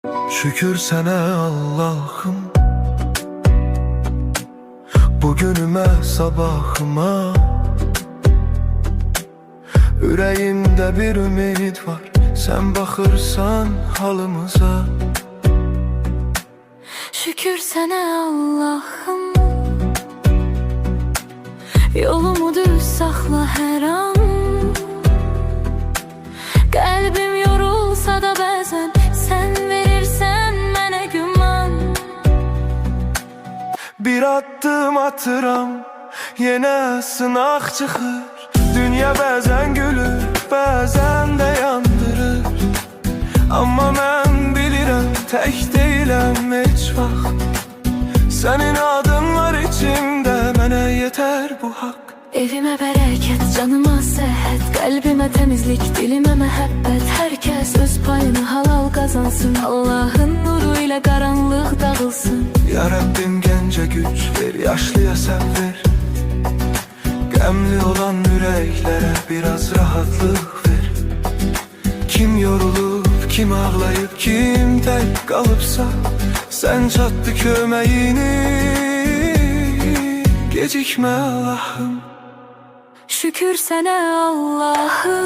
Şükür sana Allah'ım, bugünüme sabahıma. Ürəyimdə bir ümid var, sen baxırsan halımıza. Şükür sana Allah'ım, yolumu düz saxla hər an. Qəlbim yorulsa da bəzən sen verirsən mənə güman. Bir addım atıram, yenə sınaq çıxır. Dünya bəzən gülür, bəzən də yandırır. Amma mən bilirəm, tək deyiləm heç vaxt. Sənin adın var içimdə, mənə yetər bu haqq. Evimə bərəkət, canıma səhət, qəlbimə təmizlik, dilimə məhəbbət. Hər kəs öz payını halal qazansın, Allahın nuru ilə qaranlıq dağılsın. Ya Rabbim gəncə güc ver, yaşlıya sən ver. Qəmli olan ürəklərə biraz rahatlıq ver. Kim yorulub, kim ağlayıb, kim tək qalıbsa, sən çatdı köməyini, gecikmə Allah'ım. Şükür sənə Allah'ım.